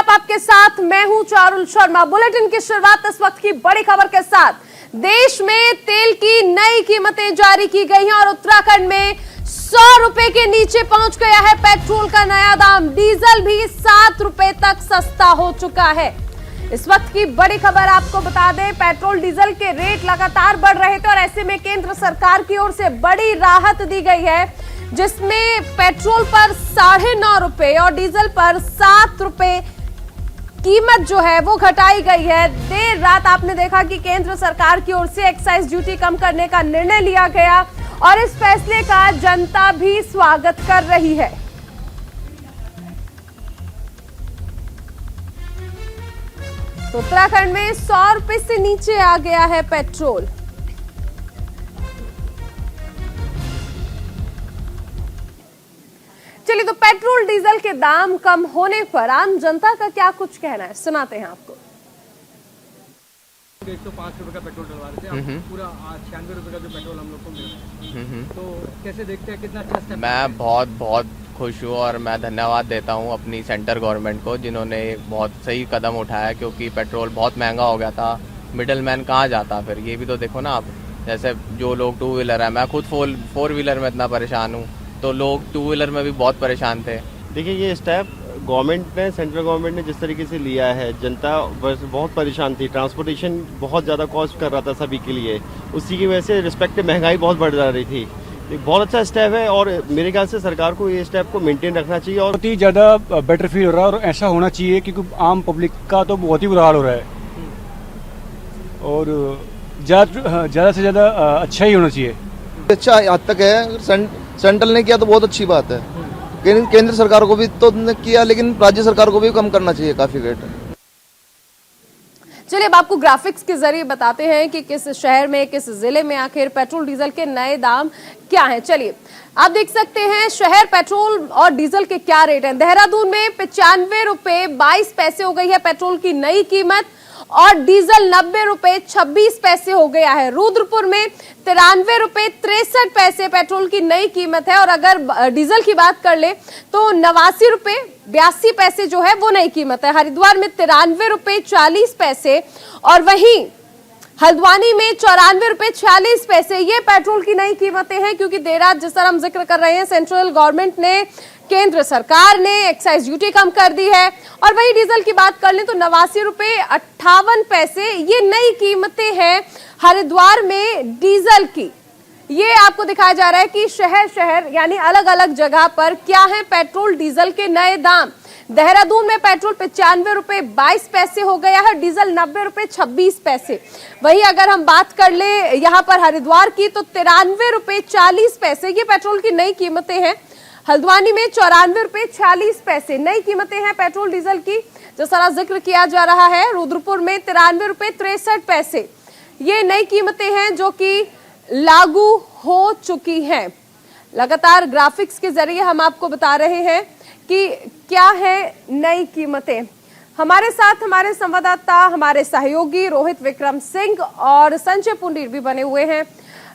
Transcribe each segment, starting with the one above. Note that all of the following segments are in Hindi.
आप आपके साथ मैं हूं चारुल शर्मा। बुलेटिन की शुरुआत इस वक्त की बड़ी खबर के साथ। देश में तेल की नई कीमतें जारी की गई हैं और उत्तराखंड में 100 रुपए के नीचे पहुंच गया है पेट्रोल का नया दाम। डीजल भी 7 रुपए तक सस्ता हो चुका है। इस वक्त की बड़ी खबर आपको बता दें, पेट्रोल डीजल के रेट लगातार बढ़ रहे थे और ऐसे में केंद्र सरकार की ओर से बड़ी राहत दी गई है, जिसमें पेट्रोल पर 9.5 रुपए और डीजल पर 7 रुपए कीमत जो है वो घटाई गई है। देर रात आपने देखा कि केंद्र सरकार की ओर से एक्साइज ड्यूटी कम करने का निर्णय लिया गया और इस फैसले का जनता भी स्वागत कर रही है। तो उत्तराखंड में 100 रुपए से नीचे आ गया है पेट्रोल। चलिए, तो पेट्रोल डीजल के दाम कम होने पर आम जनता का क्या कुछ कहना है, सुनाते हैं आपको। 105 रुपए का पेट्रोल डलवा रहे थे, पूरा 96 रुपए का जो पेट्रोल हम लोग को मिल रहा है, तो कैसे देखते हैं, कितना अच्छा स्टेप? मैं बहुत खुश हूँ और मैं धन्यवाद देता हूँ अपनी सेंटर गवर्नमेंट को, जिन्होंने बहुत सही कदम उठाया, क्योंकि पेट्रोल बहुत महंगा हो गया था। मिडिल मैन कहाँ जाता फिर, ये भी तो देखो ना आप। जैसे जो लोग 2 व्हीलर है, मैं खुद 4 व्हीलर में इतना परेशान हूँ, तो लोग 2 व्हीलर में भी बहुत परेशान थे। देखिए, ये स्टेप गवर्नमेंट ने, सेंट्रल गवर्नमेंट ने जिस तरीके से लिया है, जनता बहुत परेशान थी। ट्रांसपोर्टेशन बहुत ज़्यादा कॉस्ट कर रहा था सभी के लिए, उसी की वजह से रिस्पेक्टिव महंगाई बहुत बढ़ जा रही थी। बहुत अच्छा स्टेप है और मेरे ख्याल से सरकार को ये स्टेप को मेंटेन रखना चाहिए और बहुत ही ज़्यादा बेटर फील हो रहा है और ऐसा होना चाहिए, क्योंकि आम पब्लिक का तो बहुत ही बुरा हाल हो रहा है और ज़्यादा से ज़्यादा अच्छा ही होना चाहिए। अच्छा हद तक है, सेंट्रल ने किया तो बहुत अच्छी बात है, केंद्र सरकार को भी तो किया, लेकिन राज्य सरकार को भी कम करना चाहिए काफी रेट। चलिए, अब आपको ग्राफिक्स के जरिए बताते हैं कि किस शहर में, किस जिले में आखिर पेट्रोल डीजल के नए दाम क्या हैं। चलिए, आप देख सकते हैं शहर पेट्रोल और डीजल के क्या रेट हैं। देहरादून में 95 रुपए 22 पैसे हो गई है पेट्रोल की नई कीमत और डीजल 90 रुपए 26 पैसे हो गया है। रुद्रपुर में 93 रुपए 63 पैसे पेट्रोल की नई कीमत है और अगर डीजल की बात कर ले तो 89 रुपए 82 पैसे जो है वो नई कीमत है। हरिद्वार में 93 रुपए 40 पैसे और वहीं हल्द्वानी में 94 रुपए 46 पैसे। ये पेट्रोल की नई कीमतें हैं, क्योंकि देर रात जिस तरह हम जिक्र कर रहे हैं, सेंट्रल गवर्नमेंट ने, केंद्र सरकार ने एक्साइज ड्यूटी कम कर दी है। और वही डीजल की बात कर लें तो 89 रुपए 58 पैसे ये नई कीमतें हैं हरिद्वार में डीजल की। ये आपको दिखाया जा रहा है कि शहर शहर यानी अलग अलग जगह पर क्या है पेट्रोल डीजल के नए दाम। देहरादून में पेट्रोल 95 रुपए 22 पैसे हो गया है, डीजल 90 रुपए 26 पैसे। वही अगर हम बात कर ले यहाँ पर हरिद्वार की तो 93 रुपए 40 पैसे ये पेट्रोल की नई कीमतें हैं। हल्द्वानी में 94 रुपए 46 पैसे नई कीमतें हैं पेट्रोल डीजल की, जो सारा जिक्र किया जा रहा है। रुद्रपुर में 93 रुपए 63 पैसे ये नई कीमतें हैं जो कि लागू हो चुकी हैं। लगातार ग्राफिक्स के जरिए हम आपको बता रहे हैं कि क्या है नई कीमतें। हमारे साथ हमारे संवाददाता, हमारे सहयोगी रोहित विक्रम सिंह और संजय पुंडीर भी बने हुए हैं।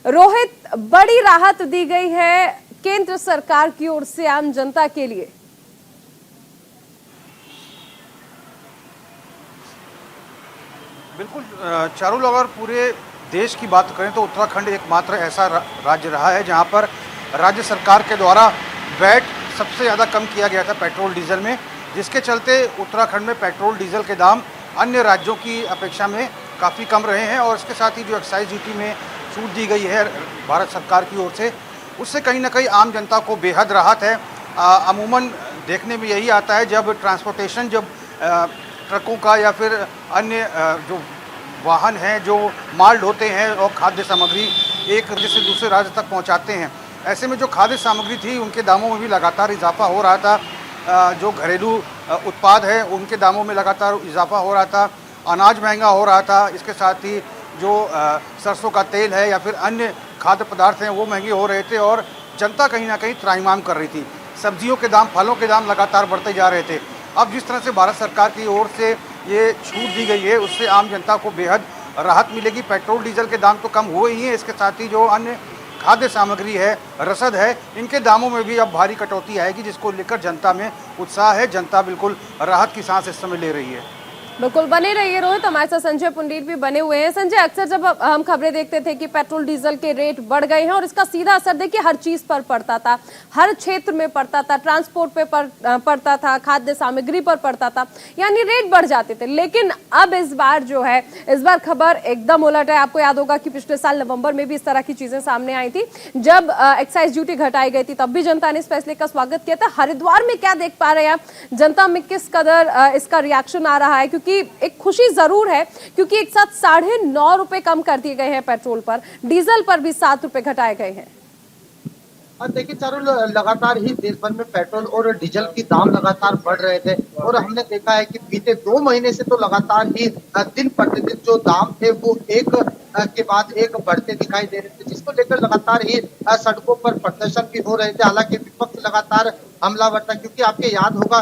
रोहित, बड़ी राहत दी गई है केंद्र सरकार की ओर से आम जनता के लिए। बिल्कुल चारुल, अगर पूरे देश की बात करें तो उत्तराखंड एकमात्र ऐसा राज्य रहा है जहां पर राज्य सरकार के द्वारा वैट सबसे ज़्यादा कम किया गया था पेट्रोल डीजल में, जिसके चलते उत्तराखंड में पेट्रोल डीजल के दाम अन्य राज्यों की अपेक्षा में काफ़ी कम रहे हैं। और इसके साथ ही जो एक्साइज ड्यूटी में छूट दी गई है भारत सरकार की ओर से, उससे कहीं ना कहीं आम जनता को बेहद राहत है। अमूमन देखने में यही आता है जब ट्रांसपोर्टेशन, जब ट्रकों का या फिर अन्य जो वाहन हैं जो माल ढोते हैं और खाद्य सामग्री एक राज्य से दूसरे राज्य तक पहुंचाते हैं, ऐसे में जो खाद्य सामग्री थी उनके दामों में भी लगातार इजाफा हो रहा था। जो घरेलू उत्पाद है उनके दामों में लगातार इजाफा हो रहा था, अनाज महंगा हो रहा था। इसके साथ ही जो सरसों का तेल है या फिर अन्य खाद्य पदार्थ हैं वो महंगे हो रहे थे और जनता कहीं ना कहीं त्राहिमाम कर रही थी। सब्जियों के दाम, फलों के दाम लगातार बढ़ते जा रहे थे। अब जिस तरह से भारत सरकार की ओर से ये छूट दी गई है, उससे आम जनता को बेहद राहत मिलेगी। पेट्रोल डीजल के दाम तो कम हुए ही हैं, इसके साथ ही जो अन्य खाद्य सामग्री है, रसद है, इनके दामों में भी अब भारी कटौती आएगी, जिसको लेकर जनता में उत्साह है। जनता बिल्कुल राहत की सांस इस समय ले रही है। बिल्कुल बने रहिए रोहित, हमारे साथ संजय पुंडीर भी बने हुए हैं। संजय, अक्सर जब हम खबरें देखते थे कि पेट्रोल डीजल के रेट बढ़ गए हैं और इसका सीधा असर देखिए हर चीज पर पड़ता था, हर क्षेत्र में पड़ता था, ट्रांसपोर्ट पे पड़ता था, खाद्य सामग्री पर पड़ता था, यानी रेट बढ़ जाते थे। लेकिन अब इस बार जो है, इस बार खबर एकदम उलट है। आपको याद होगा कि पिछले साल नवंबर में भी इस तरह की चीजें सामने आई थी, जब एक्साइज ड्यूटी घटाई गई थी, तब भी जनता ने इस फैसले का स्वागत किया था। हरिद्वार में क्या देख पा रहे हैं आप, जनता में किस कदर इसका रिएक्शन आ रहा है? क्योंकि एक खुशी जरूर है, क्योंकि एक साथ 9.5 रुपए कम कर दिए गए हैं पेट्रोल पर, डीजल पर भी 7 रुपए घटाए गए हैं। देखिए चारों, लगातार ही देश भर में पेट्रोल और डीजल की दाम लगातार बढ़ रहे थे और हमने देखा है कि बीते 2 महीने से तो लगातार ही दिन प्रतिदिन जो दाम थे वो एक के बाद एक बढ़ते दिखाई दे रहे थे, जिसको लेकर लगातार ही सड़कों पर प्रदर्शन भी हो रहे थे। हालांकि विपक्ष लगातार हमलावर था, क्योंकि आपके याद होगा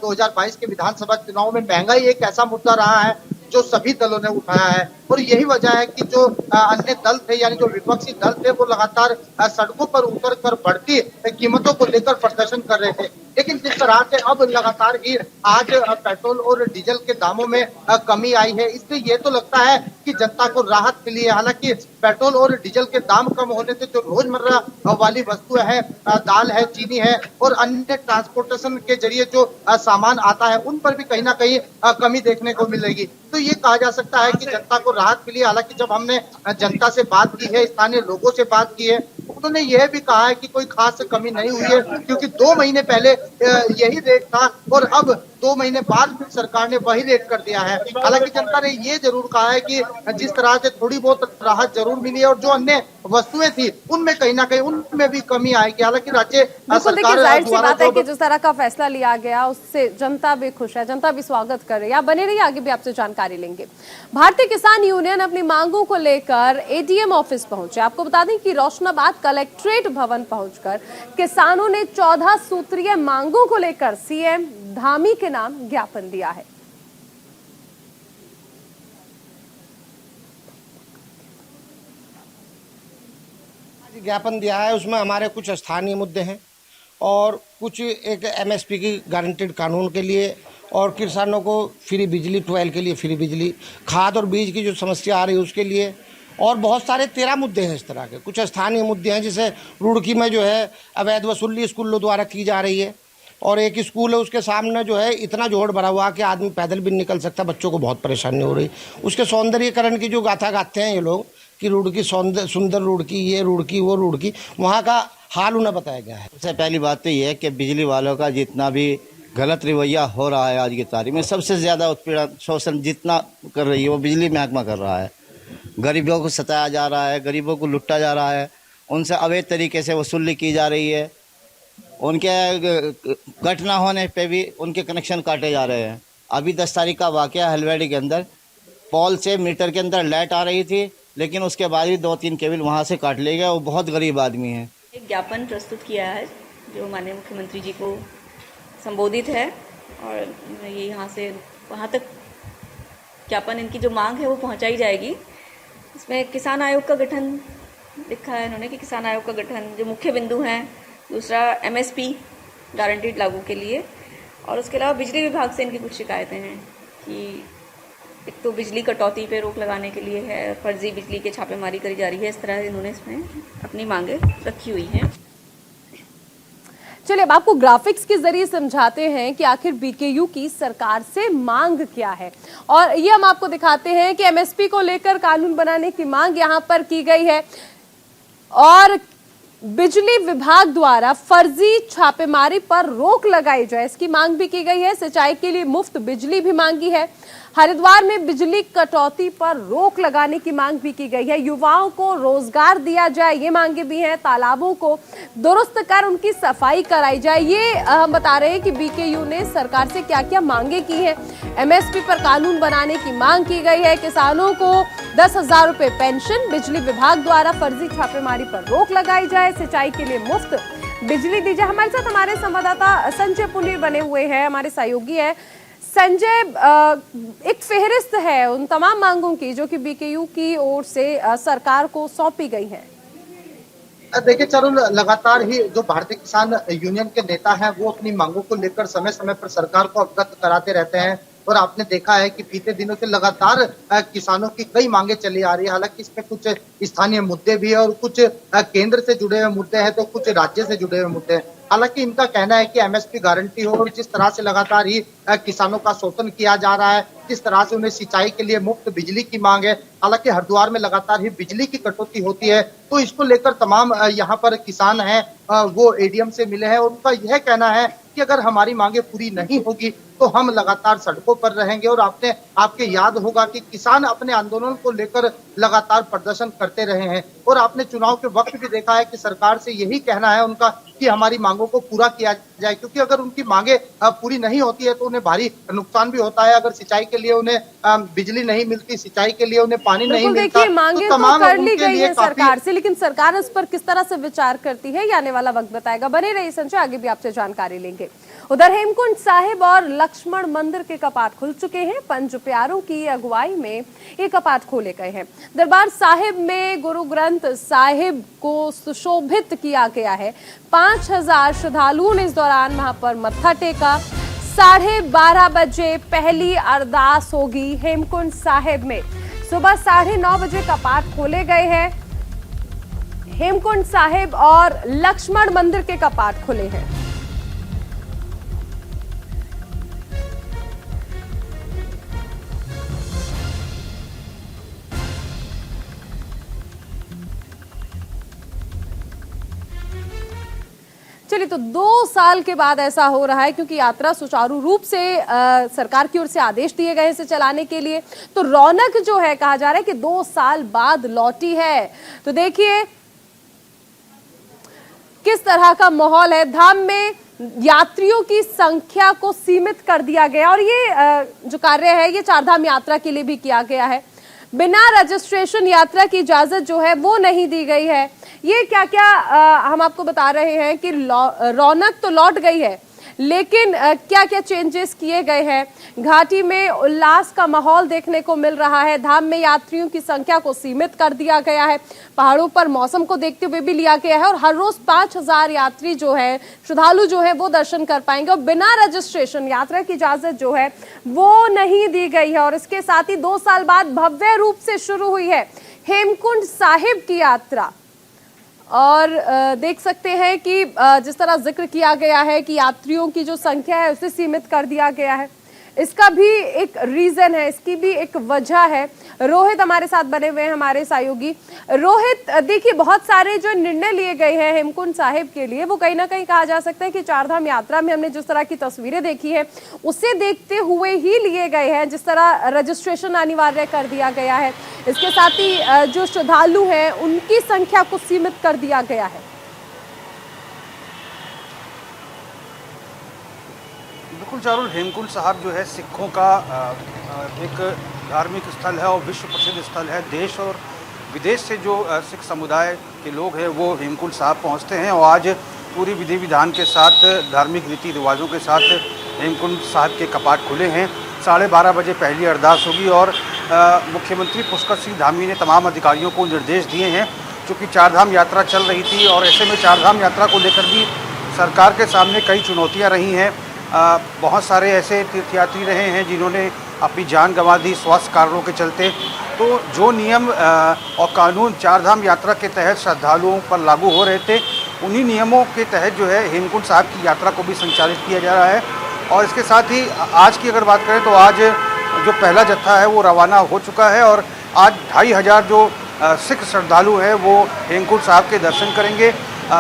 2022 के विधानसभा चुनाव में महंगाई एक ऐसा मुद्दा रहा है जो सभी दलों ने उठाया है और यही वजह है कि जो अन्य दल थे, यानी जो विपक्षी दल थे, वो लगातार सड़कों पर उतर कर बढ़ती कीमतों को लेकर प्रदर्शन कर रहे थे। लेकिन जिस तरह से अब लगातार ही आज पेट्रोल और डीजल के दामों में कमी आई है, इससे ये तो लगता है कि जनता को राहत मिली है। हालांकि पेट्रोल और डीजल के दाम कम होने से जो रोजमर्रा वाली वस्तुएं हैं, दाल है, चीनी है और अन्य ट्रांसपोर्टेशन के जरिए जो सामान आता है, उन पर भी कहीं ना कहीं कमी देखने को मिलेगी। तो ये कहा जा सकता है कि जनता को राहत मिली। हालांकि जब हमने जनता से बात की है, स्थानीय लोगों से बात की है, उन्होंने यह भी कहा है कि कोई खास कमी नहीं हुई है, क्योंकि 2 महीने पहले यही रेट था और अब 2 महीने बाद फिर सरकार ने वही रेट कर दिया है। हालांकि जनता ने ये जरूर कहा है कि जिस तरह से थोड़ी बहुत राहत जरूर मिली है और जो अन्य वस्तुएं थी उनमें कहीं ना कहीं उनमें भी कमी आएगी। हालांकि राज्य सरकार जाहिर सी बात है कि जिस तरह का फैसला लिया गया उससे जनता भी खुश है, जनता भी स्वागत कर रही है। आप बने रहिए, आगे भी आपसे जानकारी लेंगे। भारतीय किसान यूनियन अपनी मांगों को लेकर एडीएम ऑफिस पहुंचे। आपको बता दें कि रोशनाबाद कलेक्ट्रेट भवन पहुंचकर किसानों ने 14 सूत्रीय मांगों को लेकर सीएम धामी के नाम ज्ञापन दिया है। ज्ञापन दिया है, उसमें हमारे कुछ स्थानीय मुद्दे हैं और कुछ एक एमएसपी की गारंटेड कानून के लिए और किसानों को फ्री बिजली, 12 के लिए फ्री बिजली, खाद और बीज की जो समस्या आ रही है उसके लिए, और बहुत सारे 13 मुद्दे हैं इस तरह के। कुछ स्थानीय मुद्दे हैं, जैसे रुड़की में जो है अवैध वसूली स्कूलों द्वारा की जा रही है और एक स्कूल है उसके सामने जो है इतना जोड़ भरा हुआ कि आदमी पैदल भी निकल सकता, बच्चों को बहुत परेशानी हो रही। उसके सौंदर्यीकरण की जो गाथा गाते हैं ये लोग कि रुड़की सुंदर रुड़की, ये रुड़की, वो रुड़की, वहाँ का हाल उन्हें बताया गया है। सबसे पहली बात तो ये है कि बिजली वालों का जितना भी गलत रवैया हो रहा है आज की तारीख में, सबसे ज़्यादा उत्पीड़न शोषण जितना कर रही है वो बिजली महकमा कर रहा है। गरीबों को सताया जा रहा है, गरीबों को लुटा जा रहा है, उनसे अवैध तरीके से वसूली की जा रही है, उनके कट ना होने पे भी उनके कनेक्शन काटे जा रहे हैं। अभी 10 तारीख का वाकया हल्द्वानी के अंदर, पोल से मीटर के अंदर लाइट आ रही थी, लेकिन उसके बाद भी 2-3 केबल वहाँ से काट लिए गए। वो बहुत गरीब आदमी हैं। एक ज्ञापन प्रस्तुत किया है जो माननीय मुख्यमंत्री जी को संबोधित है और ये यहाँ से वहाँ तक ज्ञापन, इनकी जो मांग है वो पहुँचाई जाएगी। इसमें किसान आयोग का गठन लिखा है इन्होंने कि किसान आयोग का गठन जो मुख्य बिंदु हैं, दूसरा एमएसपी गारंटीड लागू के लिए, और उसके अलावा बिजली विभाग से इनकी कुछ शिकायतें हैं कि एक तो बिजली कटौती पे रोक लगाने के लिए है, फर्जी बिजली के छापेमारी करी जा रही है। इस तरह इन्होंने इसमें अपनी मांगे रखी हुई हैं। चलिए अब आपको ग्राफिक्स के जरिए समझाते हैं कि आखिर बीकेयू की सरकार से मांग क्या है, और ये हम आपको दिखाते हैं कि एमएसपी को लेकर कानून बनाने की मांग यहाँ पर की गई है और बिजली विभाग द्वारा फर्जी छापेमारी पर रोक लगाई जाए, इसकी मांग भी की गई है। सिंचाई के लिए मुफ्त बिजली भी मांगी है। हरिद्वार में बिजली कटौती पर रोक लगाने की मांग भी की गई है। युवाओं को रोजगार दिया जाए, ये मांगे भी हैं। तालाबों को दुरुस्त कर उनकी सफाई कराई जाए। ये हम बता रहे हैं कि बीकेयू ने सरकार से क्या क्या मांगे की हैं। एमएसपी पर कानून बनाने की मांग की गई है। किसानों को 10,000 रुपए पेंशन, बिजली विभाग द्वारा फर्जी छापेमारी पर रोक लगाई जाए, सिंचाई के लिए मुफ्त बिजली दी जाए। हमारे साथ हमारे संवाददाता संजय पुंडीर बने हुए हैं, हमारे सहयोगी है। संजय, एक फेहरिस्त है उन तमाम मांगों की जो कि बीकेयू की ओर से सरकार को सौंपी गई है। देखिए चारुल, लगातार ही जो भारतीय किसान यूनियन के नेता हैं वो अपनी मांगों को लेकर समय समय पर सरकार को अवगत कराते रहते हैं और आपने देखा है कि बीते दिनों से लगातार किसानों की कई मांगे चली आ रही है। हालांकि इसमें कुछ स्थानीय मुद्दे भी है और कुछ केंद्र से जुड़े हुए मुद्दे हैं तो कुछ राज्य से जुड़े हुए मुद्दे हैं। हालांकि इनका कहना है कि एमएसपी गारंटी हो और जिस तरह से लगातार ही किसानों का शोषण किया जा रहा है, जिस तरह से उन्हें सिंचाई के लिए मुफ्त बिजली की मांग है, हालांकि हरिद्वार में लगातार ही बिजली की कटौती होती है, तो इसको लेकर तमाम यहाँ पर किसान हैं वो एडीएम से मिले हैं और उनका यह कहना है कि अगर हमारी मांगे पूरी नहीं होगी तो हम लगातार सड़कों पर रहेंगे। और आपके याद होगा कि किसान अपने आंदोलन को लेकर लगातार प्रदर्शन करते रहे हैं और आपने चुनाव के वक्त भी देखा है कि सरकार से यही कहना है उनका कि हमारी मांगों को पूरा किया जाए, क्योंकि अगर उनकी मांगे पूरी नहीं होती है तो उन्हें भारी नुकसान भी होता है। अगर सिंचाई के लिए उन्हें बिजली नहीं मिलती, सिंचाई के लिए उन्हें पानी नहीं मिलता, मांगे तो तमाम कर ली गई है सरकार से, लेकिन सरकार इस पर किस तरह से विचार करती है ये आने वाला वक्त बताएगा। बने रहिए संजय, आगे भी आपसे जानकारी लेंगे। उधर हेमकुंड साहिब और लक्ष्मण मंदिर के कपाट खुल चुके हैं। पंच प्यारों की अगुवाई में ये कपाट खोले गए हैं। दरबार साहिब में गुरु ग्रंथ साहिब को सुशोभित किया गया है। 5000 श्रद्धालुओं ने इस दौरान वहां पर मत्था टेका। 12:30 बजे पहली अरदास होगी हेमकुंड साहिब में। सुबह 9:30 बजे कपाट खोले गए हैं। हेमकुंड साहिब और लक्ष्मण मंदिर के कपाट खुले हैं। चलिए, तो 2 साल के बाद ऐसा हो रहा है क्योंकि यात्रा सुचारू रूप से सरकार की ओर से आदेश दिए गए इसे चलाने के लिए, तो रौनक जो है कहा जा रहा है कि 2 साल बाद लौटी है। तो देखिए किस तरह का माहौल है। धाम में यात्रियों की संख्या को सीमित कर दिया गया और ये जो कार्य है ये चारधाम यात्रा के लिए भी किया गया है। बिना रजिस्ट्रेशन यात्रा की इजाजत जो है वो नहीं दी गई है। ये क्या क्या हम आपको बता रहे हैं कि रौनक तो लौट गई है, लेकिन क्या क्या चेंजेस किए गए हैं। घाटी में उल्लास का माहौल देखने को मिल रहा है। धाम में यात्रियों की संख्या को सीमित कर दिया गया है। पहाड़ों पर मौसम को देखते हुए भी लिया गया है और हर रोज 5000 यात्री जो है, श्रद्धालु जो है वो दर्शन कर पाएंगे और बिना रजिस्ट्रेशन यात्रा की इजाजत जो है वो नहीं दी गई है। और इसके साथ ही 2 साल बाद भव्य रूप से शुरू हुई है हेमकुंड साहिब की यात्रा। और देख सकते हैं कि जिस तरह जिक्र किया गया है कि यात्रियों की जो संख्या है उसे सीमित कर दिया गया है, इसका भी एक रीजन है, इसकी भी एक वजह है। रोहित हमारे साथ बने हुए हैं, हमारे सहयोगी। रोहित, देखिए बहुत सारे जो निर्णय लिए गए हैं हेमकुंड साहिब के लिए वो कहीं ना कहीं कहा जा सकता है कि चारधाम यात्रा में हमने जिस तरह की तस्वीरें देखी है उसे देखते हुए ही लिए गए हैं। जिस तरह रजिस्ट्रेशन अनिवार्य कर दिया गया है, इसके साथ ही जो श्रद्धालु हैं उनकी संख्या को सीमित कर दिया गया है। बिल्कुल चारुल, हेमकुंड साहिब जो है सिखों का एक धार्मिक स्थल है और विश्व प्रसिद्ध स्थल है। देश और विदेश से जो सिख समुदाय के लोग हैं वो हेमकुंड साहिब पहुंचते हैं और आज पूरी विधि विधान के साथ, धार्मिक रीति रिवाजों के साथ हेमकुंड साहिब के कपाट खुले हैं। 12:30 बजे पहली अरदास होगी और मुख्यमंत्री पुष्कर सिंह धामी ने तमाम अधिकारियों को निर्देश दिए हैं, क्योंकि चारधाम यात्रा चल रही थी और ऐसे में चारधाम यात्रा को लेकर भी सरकार के सामने कई चुनौतियाँ रही हैं। बहुत सारे ऐसे तीर्थयात्री रहे हैं जिन्होंने अपनी जान गंवा दी स्वास्थ्य कारणों के चलते। तो जो नियम और कानून चारधाम यात्रा के तहत श्रद्धालुओं पर लागू हो रहे थे, उन्हीं नियमों के तहत जो है हेमकुंड साहिब की यात्रा को भी संचालित किया जा रहा है। और इसके साथ ही आज की अगर बात करें तो आज जो पहला जत्था है वो रवाना हो चुका है और आज 2500 जो सिख श्रद्धालु हैं वो हेमकुंड साहिब के दर्शन करेंगे।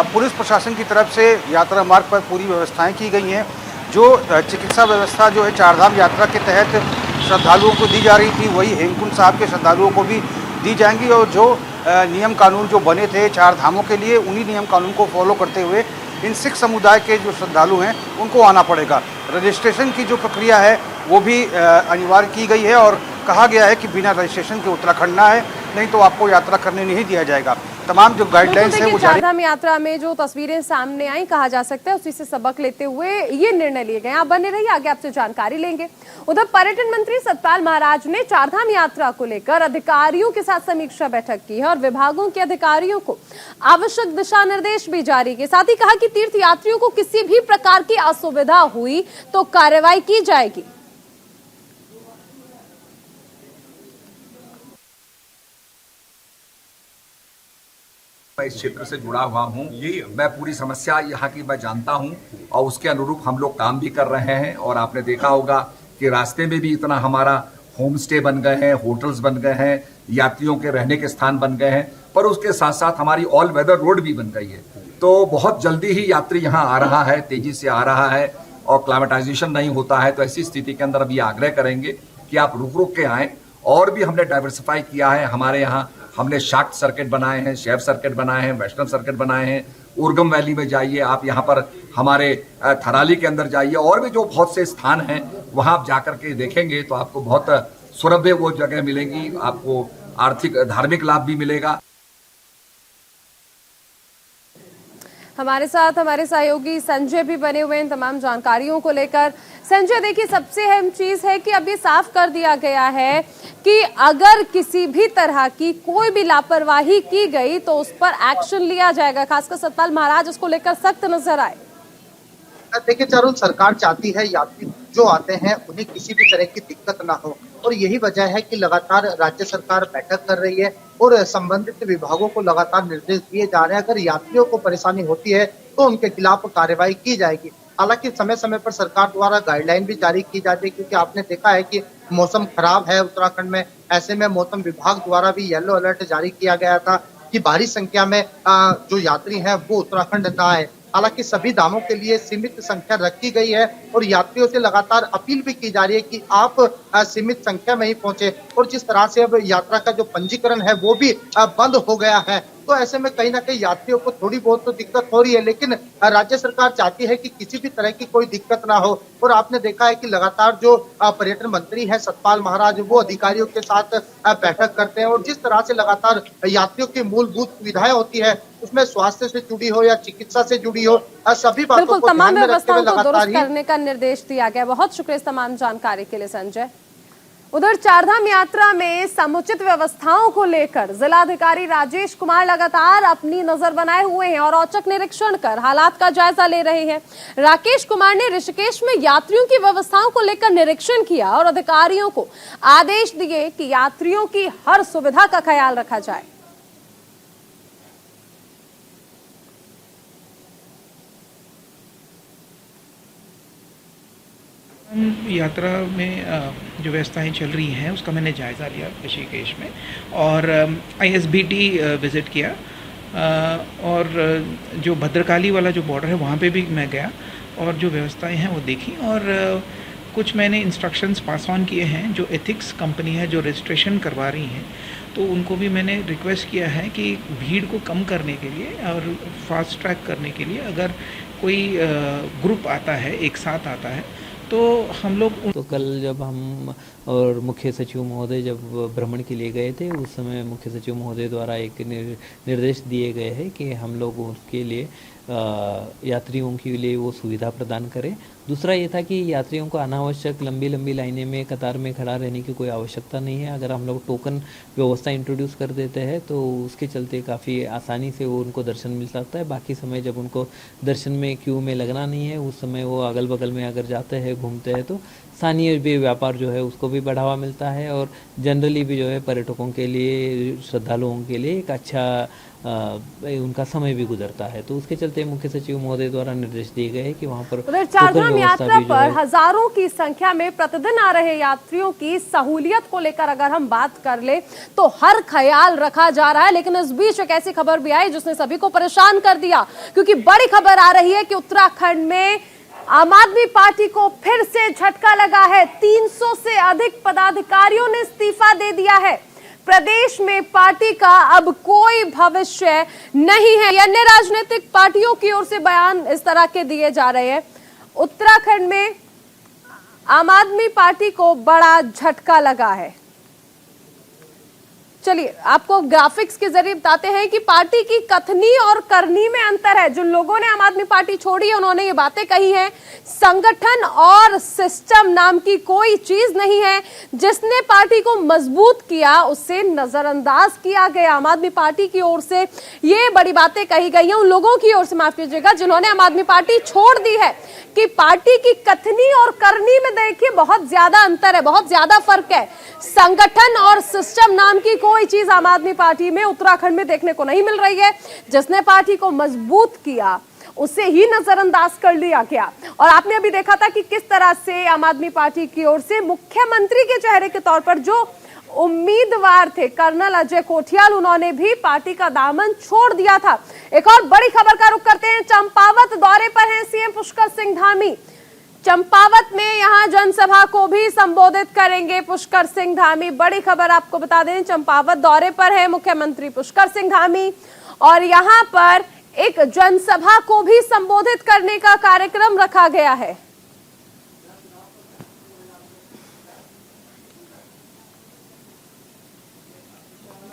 पुलिस प्रशासन की तरफ से यात्रा मार्ग पर पूरी व्यवस्थाएं की गई हैं। जो चिकित्सा व्यवस्था जो है चारधाम यात्रा के तहत श्रद्धालुओं को दी जा रही थी वही हेमकुंड साहिब के श्रद्धालुओं को भी दी जाएंगी और जो नियम कानून जो बने थे चार धामों के लिए उन्हीं नियम कानून को फॉलो करते हुए इन सिख समुदाय के जो श्रद्धालु हैं उनको आना पड़ेगा। रजिस्ट्रेशन की जो प्रक्रिया है वो भी अनिवार्य की गई है और कहा गया है कि बिना रजिस्ट्रेशन के उत्तराखंड ना है। नहीं तो आपको यात्रा करने नहीं दिया जाएगा। तमाम जो गाइडलाइंस है वो जारी। चारधाम यात्रा में जो तस्वीरें सामने आई, कहा जा सकता है उसी से सबक लेते हुए ये निर्णय लिए गए। आप बने रहिए, आगे आपसे जानकारी लेंगे। उधर पर्यटन मंत्री सतपाल महाराज ने चारधाम यात्रा को लेकर अधिकारियों के साथ समीक्षा बैठक की है और विभागों के अधिकारियों को आवश्यक दिशा निर्देश भी जारी किए। साथ ही कहा कि तीर्थ यात्रियों को किसी भी प्रकार की असुविधा हुई तो कार्रवाई की जाएगी। मैं इस क्षेत्र से जुड़ा हुआ हूँ, ये मैं पूरी समस्या यहाँ की मैं जानता हूँ और उसके अनुरूप हम लोग काम भी कर रहे हैं। और आपने देखा होगा कि रास्ते में भी इतना हमारा होम स्टे बन गए हैं, होटल्स बन गए हैं, यात्रियों के रहने के स्थान बन गए हैं, पर उसके साथ साथ हमारी ऑल वेदर रोड भी बन गई है। तो बहुत जल्दी ही यात्री यहाँ आ रहा है, तेजी से आ रहा है और क्लाइमेटाइजेशन नहीं होता है। तो ऐसी स्थिति के अंदर अभी आग्रह करेंगे कि आप रुक रुक के आएँ। और भी हमने डाइवर्सिफाई किया है, हमारे यहाँ हमने शाक्त सर्किट बनाए हैं, शेफ सर्किट बनाए हैं, वैष्णव सर्किट बनाए हैं। उर्गम वैली में जाइए आप, यहाँ पर हमारे थराली के अंदर जाइए, और भी जो बहुत से स्थान हैं वहाँ आप जाकर के देखेंगे तो आपको बहुत सुलभ वो जगह मिलेंगी, आपको आर्थिक धार्मिक लाभ भी मिलेगा। हमारे साथ हमारे सहयोगी संजय भी बने हुए हैं तमाम जानकारियों को लेकर। संजय, देखिए सबसे अहम चीज है कि अब ये साफ कर दिया गया है कि अगर किसी भी तरह की कोई भी लापरवाही की गई तो उस पर एक्शन लिया जाएगा। खासकर सतपाल महाराज इसको लेकर सख्त नजर आए। देखिए चारुल, सरकार चाहती है यात्री जो आते हैं उन्हें किसी भी तरह की दिक्कत ना हो, और यही वजह है कि लगातार राज्य सरकार बैठक कर रही है और संबंधित विभागों को लगातार निर्देश दिए जा रहे हैं। अगर यात्रियों को परेशानी होती है तो उनके खिलाफ कार्रवाई की जाएगी। हालांकि समय समय पर सरकार द्वारा गाइडलाइन भी जारी की जाती है, क्योंकि आपने देखा है कि मौसम खराब है उत्तराखंड में। ऐसे में मौसम विभाग द्वारा भी येलो अलर्ट जारी किया गया था कि भारी संख्या में जो यात्री हैं वो उत्तराखंड ना आए। हालांकि सभी धामों के लिए सीमित संख्या रखी गई है और यात्रियों से लगातार अपील भी की जा रही है कि आप सीमित संख्या में ही पहुंचे। और जिस तरह से अब यात्रा का जो पंजीकरण है वो भी बंद हो गया है, तो ऐसे में कहीं ना कहीं यात्रियों को थोड़ी बहुत तो दिक्कत हो रही है, लेकिन राज्य सरकार चाहती है कि किसी भी तरह की कोई दिक्कत ना हो। और आपने देखा है कि लगातार जो पर्यटन मंत्री है सतपाल महाराज, वो अधिकारियों के साथ बैठक करते हैं और जिस तरह से लगातार यात्रियों की मूलभूत सुविधाएं होती है, उसमें स्वास्थ्य से जुड़ी हो या चिकित्सा से जुड़ी हो, सभी बातों को तमाम व्यवस्थाओं को दुरुस्त करने का निर्देश दिया गया। बहुत शुक्रिया इस तमाम जानकारी के लिए संजय। उधर चारधाम यात्रा में समुचित व्यवस्थाओं को लेकर जिलाधिकारी राजेश कुमार लगातार अपनी नजर बनाए हुए हैं और औचक निरीक्षण कर हालात का जायजा ले रहे हैं। राकेश कुमार ने ऋषिकेश में यात्रियों की व्यवस्थाओं को लेकर निरीक्षण किया और अधिकारियों को आदेश दिए कि यात्रियों की हर सुविधा का ख्याल रखा जाए। यात्रा में जो व्यवस्थाएं चल रही हैं उसका मैंने जायज़ा लिया ऋषिकेश में, और ISBT विज़िट किया, और जो भद्रकाली वाला जो बॉर्डर है वहाँ पे भी मैं गया और जो व्यवस्थाएं हैं वो देखी। और कुछ मैंने इंस्ट्रक्शंस पास ऑन किए हैं। जो एथिक्स कंपनी है जो रजिस्ट्रेशन करवा रही हैं, तो उनको भी मैंने रिक्वेस्ट किया है कि भीड़ को कम करने के लिए और फास्ट ट्रैक करने के लिए अगर कोई ग्रुप आता है, एक साथ आता है, तो हम लोग तो कल जब हम और मुख्य सचिव महोदय जब भ्रमण के लिए गए थे, उस समय मुख्य सचिव महोदय द्वारा एक निर्देश दिए गए हैं कि हम लोग उसके लिए यात्रियों के लिए वो सुविधा प्रदान करें। दूसरा ये था कि यात्रियों को अनावश्यक लंबी लंबी लाइनें में कतार में खड़ा रहने की कोई आवश्यकता नहीं है। अगर हम लोग टोकन व्यवस्था इंट्रोड्यूस कर देते हैं तो उसके चलते काफ़ी आसानी से वो उनको दर्शन मिल सकता है। बाकी समय जब उनको दर्शन में क्यू में लगना नहीं है, उस समय वो अगल बगल में अगर जाते हैं, घूमते हैं, तो स्थानीय भी व्यापार जो है उसको भी बढ़ावा मिलता है और जनरली भी जो है पर्यटकों के लिए, श्रद्धालुओं के लिए एक अच्छा उनका समय भी गुजरता है। तो उसके चलते मुख्य सचिव महोदय द्वारा निर्देश दिए गए कि वहाँ पर उधर चारधाम यात्रा पर हजारों की संख्या में प्रतिदिन आ रहे यात्रियों की सहूलियत को लेकर अगर हम बात कर ले तो हर ख्याल रखा जा रहा है। लेकिन इस बीच एक ऐसी खबर भी आई जिसने सभी को परेशान कर दिया, क्योंकि बड़ी खबर आ रही है कि उत्तराखंड में आम आदमी पार्टी को फिर से झटका लगा है। 300 से अधिक पदाधिकारियों ने इस्तीफा दे दिया है। प्रदेश में पार्टी का अब कोई भविष्य नहीं है। अन्य राजनीतिक पार्टियों की ओर से बयान इस तरह के दिए जा रहे हैं। उत्तराखंड में आम आदमी पार्टी को बड़ा झटका लगा है। चलिए आपको ग्राफिक्स के जरिए बताते हैं कि पार्टी की कथनी और करनी में अंतर है। जिन लोगों ने आम आदमी पार्टी छोड़ी है उन्होंने ये बातें कही हैं, संगठन और सिस्टम नाम की कोई चीज नहीं है। जिसने पार्टी को मजबूत किया उसे नजरअंदाज किया गया। आम आदमी पार्टी की ओर से ये बड़ी बातें कही गई हैं उन लोगों की ओर से, माफ कीजिएगा, जिन्होंने आम आदमी पार्टी छोड़ दी है, कि पार्टी की कथनी और करनी में देखिए बहुत ज्यादा अंतर है, बहुत ज्यादा फर्क है। संगठन और सिस्टम नाम की कोई चीज आम आदमी पार्टी में उत्तराखंड में देखने को नहीं मिल रही है। जिसने पार्टी को मजबूत किया उसे ही नजरअंदाज कर लिया गया। और आपने अभी देखा था कि किस तरह से आम आदमी पार्टी की ओर से मुख्यमंत्री के चेहरे के तौर पर जो उम्मीदवार थे कर्नल अजय कोठियाल, उन्होंने भी पार्टी का दामन छोड़ दिया था। एक और बड़ी खबर का रुख करते हैं। चंपावत दौरे पर हैं सीएम पुष्कर सिंह धामी। चंपावत में यहां जनसभा को भी संबोधित करेंगे पुष्कर सिंह धामी। बड़ी खबर आपको बता दें, चंपावत दौरे पर है मुख्यमंत्री पुष्कर सिंह धामी और यहां पर एक जनसभा को भी संबोधित करने का कार्यक्रम रखा गया है।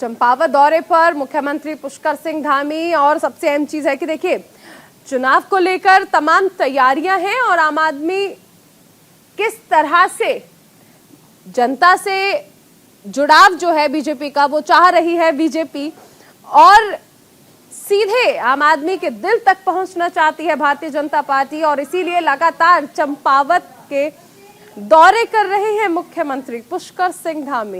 चंपावत दौरे पर मुख्यमंत्री पुष्कर सिंह धामी और सबसे अहम चीज है कि देखिए चुनाव को लेकर तमाम तैयारियां हैं और आम आदमी किस तरह से जनता से जुड़ाव जो है बीजेपी का वो चाह रही है बीजेपी, और सीधे आम आदमी के दिल तक पहुंचना चाहती है भारतीय जनता पार्टी, और इसीलिए लगातार चंपावत के दौरे कर रहे हैं मुख्यमंत्री पुष्कर सिंह धामी।